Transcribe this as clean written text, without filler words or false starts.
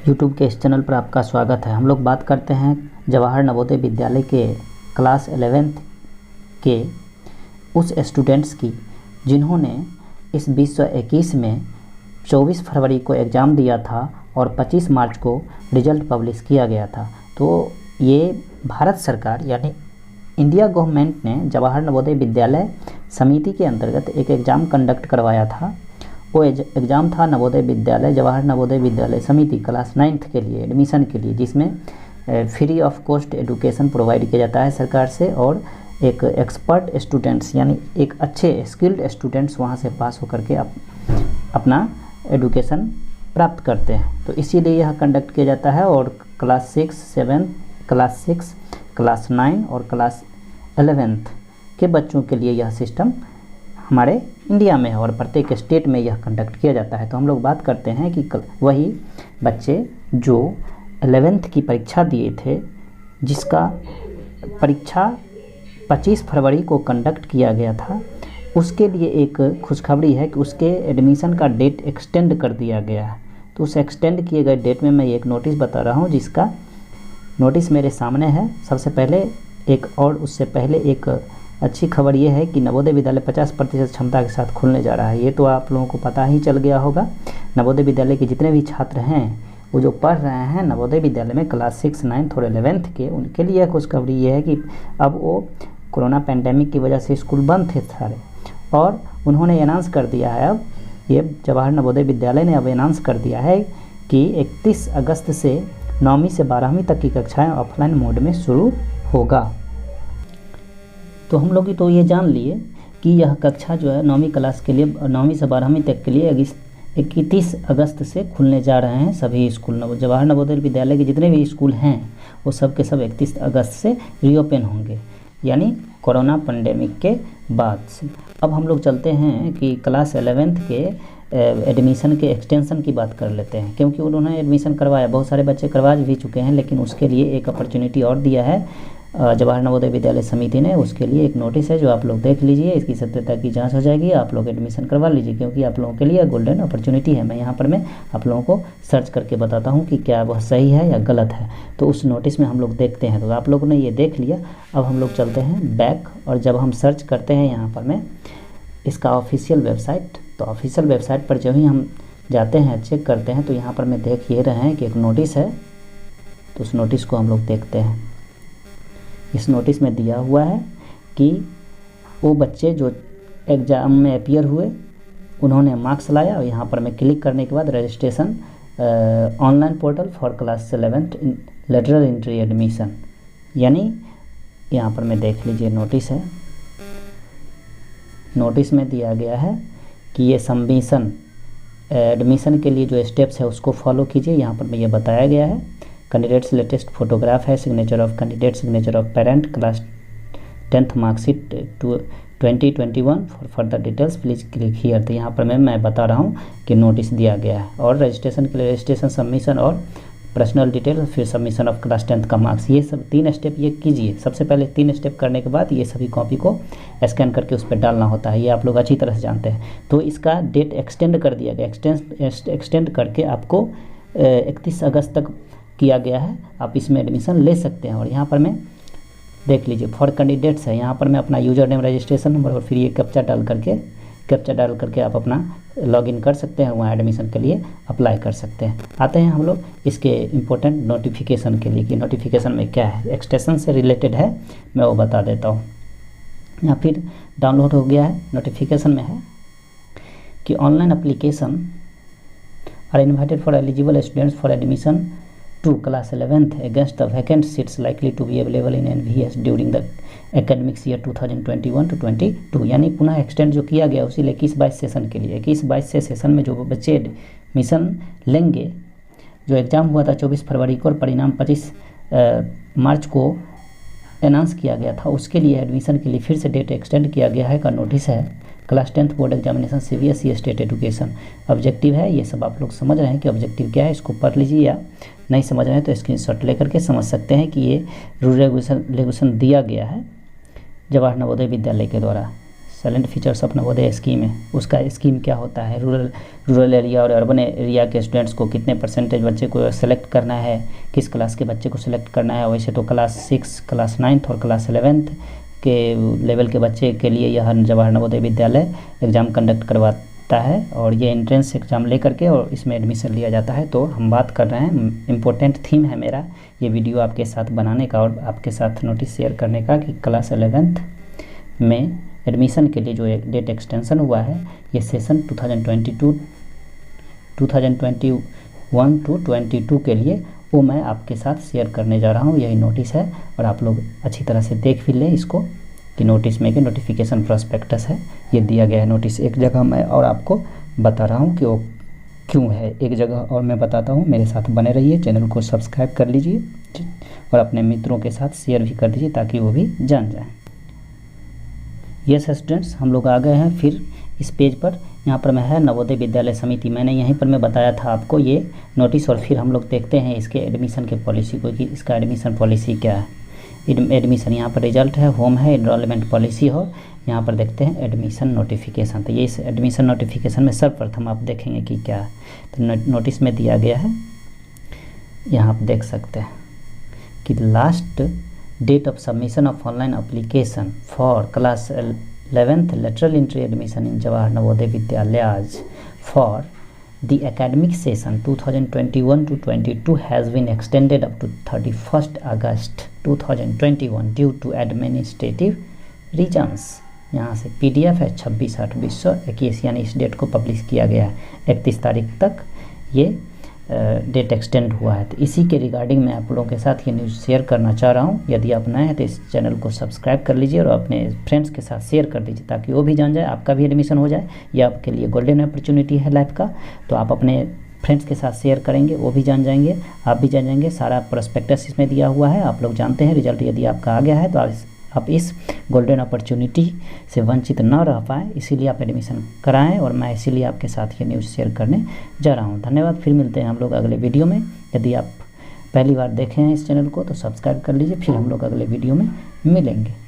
YouTube के इस channel पर आपका स्वागत है। हम लोग बात करते हैं जवाहर नवोदय विद्यालय के क्लास 11th के उस स्टूडेंट्स की जिन्होंने इस 2021 में 24 फरवरी को एग्ज़ाम दिया था और 25 मार्च को रिज़ल्ट पब्लिश किया गया था। तो ये भारत सरकार यानी इंडिया गवर्नमेंट ने जवाहर नवोदय विद्यालय समिति के अंतर्गत एक एग्ज़ाम कंडक्ट करवाया था। वो एग्ज़ाम था नवोदय विद्यालय जवाहर नवोदय विद्यालय समिति क्लास 9th के लिए एडमिशन के लिए, जिसमें free of cost education provide किया जाता है सरकार से और एक एक्सपर्ट स्टूडेंट्स यानी एक अच्छे स्किल्ड स्टूडेंट्स वहाँ से पास होकर के अपना एजुकेशन प्राप्त करते हैं। तो इसीलिए यह कंडक्ट किया जाता है और क्लास 6, क्लास 9 और क्लास 11th के बच्चों के लिए यह सिस्टम हमारे इंडिया में है और प्रत्येक स्टेट में यह कंडक्ट किया जाता है। तो हम लोग बात करते हैं कि वही बच्चे जो 11th की परीक्षा दिए थे, जिसका परीक्षा 25 फरवरी को कंडक्ट किया गया था, उसके लिए एक खुशखबरी है कि उसके एडमिशन का डेट एक्सटेंड कर दिया गया है। तो उस एक्सटेंड किए गए डेट में मैं एक नोटिस बता रहा हूँ, जिसका नोटिस मेरे सामने है। सबसे पहले उससे पहले एक अच्छी खबर ये है कि नवोदय विद्यालय 50% क्षमता के साथ खुलने जा रहा है। ये तो आप लोगों को पता ही चल गया होगा। नवोदय विद्यालय के जितने भी छात्र हैं वो जो पढ़ रहे हैं नवोदय विद्यालय में क्लास 6, 9 और 11th के, उनके लिए खुशखबरी ये है कि अब वो कोरोना पैंडेमिक की वजह से स्कूल बंद थे सारे, और उन्होंने अनाउंस कर दिया है, अब ये जवाहर नवोदय विद्यालय ने अब अनाउंस कर दिया है कि 31 अगस्त से 9वीं से 12वीं तक की कक्षाएँ ऑफलाइन मोड में शुरू होगा। तो हम लोग तो ये जान लिए कि यह कक्षा जो है 9वीं क्लास के लिए 9वीं से 12वीं तक के लिए 31 अगस्त से खुलने जा रहे हैं सभी स्कूल। जवाहर नवोदय विद्यालय के जितने भी स्कूल हैं वो सब के सब 31 अगस्त से रीओपन होंगे, यानी कोरोना पैंडेमिक के बाद से। अब हम लोग चलते हैं कि क्लास 11th के एडमिशन के एक्सटेंशन की बात कर लेते हैं, क्योंकि उन्होंने एडमिशन करवाया, बहुत सारे बच्चे करवा भी चुके हैं, लेकिन उसके लिए एक अपॉर्चुनिटी और दिया है जवाहर नवोदय विद्यालय समिति ने। उसके लिए एक नोटिस है जो आप लोग देख लीजिए, इसकी सत्यता की जांच हो जाएगी, आप लोग एडमिशन करवा लीजिए, क्योंकि आप लोगों के लिए गोल्डन अपॉर्चुनिटी है। मैं यहाँ पर आप लोगों को सर्च करके बताता हूँ कि क्या वह सही है या गलत है। तो उस नोटिस में हम लोग देखते हैं। तो आप लोगों ने ये देख लिया। अब हम लोग चलते हैं बैक, और जब हम सर्च करते हैं यहाँ पर इसका ऑफिशियल वेबसाइट, तो ऑफिशियल वेबसाइट पर जब ही हम जाते हैं चेक करते हैं तो यहाँ पर देख ये रहे हैं कि एक नोटिस है। तो उस नोटिस को हम लोग देखते हैं। इस नोटिस में दिया हुआ है कि वो बच्चे जो एग्ज़ाम में अपीयर हुए उन्होंने मार्क्स लाया, और यहाँ पर क्लिक करने के बाद registration online portal for class 11th lateral entry admission, यानी यहाँ पर देख लीजिए नोटिस है। नोटिस में दिया गया है कि ये सबमिशन एडमिशन के लिए जो स्टेप्स है उसको फॉलो कीजिए। यहाँ पर ये बताया गया है। कैंडिडेट्स लेटेस्ट फोटोग्राफ है, signature of candidate, signature of parent, class 10th marksheet 2021 for further details please click here. तो यहाँ पर मैं बता रहा हूँ कि नोटिस दिया गया है, और रजिस्ट्रेशन के लिए रजिस्ट्रेशन, सबमिशन और पर्सनल डिटेल, फिर सबमिशन ऑफ क्लास 10th का मार्क्स, ये सब 3 स्टेप ये कीजिए। सबसे पहले 3 स्टेप करने के बाद ये सभी कॉपी को स्कैन करके उस पर डालना होता है, ये आप लोग अच्छी तरह से जानते हैं। तो इसका डेट एक्सटेंड कर दिया गया, एक्सटेंड करके आपको 31 अगस्त तक किया गया है। आप इसमें एडमिशन ले सकते हैं। और यहाँ पर देख लीजिए फॉर कैंडिडेट्स है, यहाँ पर अपना यूज़र नेम, रजिस्ट्रेशन नंबर और फिर ये कैप्चा डाल करके आप अपना लॉगिन कर सकते हैं, वहाँ एडमिशन के लिए अप्लाई कर सकते हैं। आते हैं हम लोग इसके इम्पोर्टेंट नोटिफिकेशन के लिए कि नोटिफिकेशन में क्या है, एक्सटेंशन से रिलेटेड है, मैं वो बता देता हूँ। यहाँ फिर डाउनलोड हो गया है। नोटिफिकेशन में है कि online application are invited for eligible students for admission to class 11th against the vacant seats likely to be available in NVS during the academic year 2021 to 22, यानी पुनः एक्सटेंड जो किया गया उसी 21-22 सेशन के लिए। 21-22 से सेशन में जो बच्चे एडमिशन लेंगे, जो एग्ज़ाम हुआ था 24 फरवरी को और परिणाम 25 मार्च को अनाउंस किया गया था, उसके लिए एडमिशन के लिए फिर से डेट एक्सटेंड किया गया है का नोटिस है। Class 10th board examination CBSE state education objective है। ये सब आप लोग समझ रहे हैं कि ऑब्जेक्टिव क्या है, इसको पढ़ लीजिए, या नहीं समझ रहे हैं तो स्क्रीनशॉट लेकर के समझ सकते हैं कि ये रूल रेगुलेशन दिया गया है जवाहर नवोदय विद्यालय के द्वारा। Salient features of Navodaya scheme है, उसका स्कीम क्या होता है, रूरल एरिया और अर्बन एरिया के स्टूडेंट्स को कितने परसेंटेज बच्चे को सेलेक्ट करना है, किस क्लास के बच्चे को सिलेक्ट करना है। वैसे तो क्लास 6, क्लास 9 और क्लास 11 के लेवल के बच्चे के लिए यह जवाहर नवोदय विद्यालय एग्ज़ाम कंडक्ट करवाता है और ये एंट्रेंस एग्ज़ाम ले करके और इसमें एडमिशन लिया जाता है। तो हम बात कर रहे हैं, इम्पोर्टेंट थीम है मेरा ये वीडियो आपके साथ बनाने का और आपके साथ नोटिस शेयर करने का कि क्लास 11 में एडमिशन के लिए जो डेट एक्सटेंशन हुआ है, ये सेशन 2021 टू 22 के लिए वो मैं आपके साथ शेयर करने जा रहा हूँ। यही नोटिस है और आप लोग अच्छी तरह से देख भी लें इसको कि नोटिस में कि नोटिफिकेशन प्रॉस्पेक्टस है, ये दिया गया है नोटिस एक जगह मैं और आपको बता रहा हूँ कि वो क्यों है एक जगह और मैं बताता हूँ। मेरे साथ बने रहिए, चैनल को सब्सक्राइब कर लीजिए और अपने मित्रों के साथ शेयर भी कर दीजिए ताकि वो भी जान जाएँ। यस स्टूडेंट्स, हम लोग आ गए हैं फिर इस पेज पर। यहाँ पर मैं है नवोदय विद्यालय समिति, मैंने यहीं पर मैं बताया था आपको ये नोटिस। और फिर हम लोग देखते हैं इसके एडमिशन के पॉलिसी को कि इसका एडमिशन पॉलिसी क्या है। एडमिशन यहाँ पर रिजल्ट है, होम है, एनरोलमेंट पॉलिसी हो, यहाँ पर देखते हैं एडमिशन नोटिफिकेशन। तो ये इस एडमिशन नोटिफिकेशन में सर्वप्रथम आप देखेंगे कि क्या है। तो नोटिस में दिया गया है, यहाँ आप देख सकते हैं कि last date of submission of online application for class 11th lateral entry admission in Jawahar Navodaya Vidyalaya for the academic session 2021 to 22 has been extended up to 31st August 2021 due to administrative reasons। यहाँ से PDF है 26/8/2021, यानी इस date को publish किया गया है। 31 तारीख तक ये डेट एक्सटेंड हुआ है। तो इसी के रिगार्डिंग मैं आप लोगों के साथ ये न्यूज़ शेयर करना चाह रहा हूँ। यदि आप नए हैं तो इस चैनल को सब्सक्राइब कर लीजिए और अपने फ्रेंड्स के साथ शेयर कर दीजिए ताकि वो भी जान जाए, आपका भी एडमिशन हो जाए। ये आपके लिए गोल्डन अपॉर्चुनिटी है लाइफ का। तो आप अपने फ्रेंड्स के साथ शेयर करेंगे, वो भी जान जाएंगे, आप भी जान जाएंगे। सारा प्रोस्पेक्टस इसमें दिया हुआ है, आप लोग जानते हैं। रिजल्ट यदि आपका आ गया है तो आप इस गोल्डन अपॉर्चुनिटी से वंचित न रह पाएँ, इसीलिए आप एडमिशन कराएं और मैं इसीलिए आपके साथ ये न्यूज़ शेयर करने जा रहा हूँ। धन्यवाद। फिर मिलते हैं हम लोग अगले वीडियो में। यदि आप पहली बार देखे हैं इस चैनल को तो सब्सक्राइब कर लीजिए। फिर हम लोग अगले वीडियो में मिलेंगे।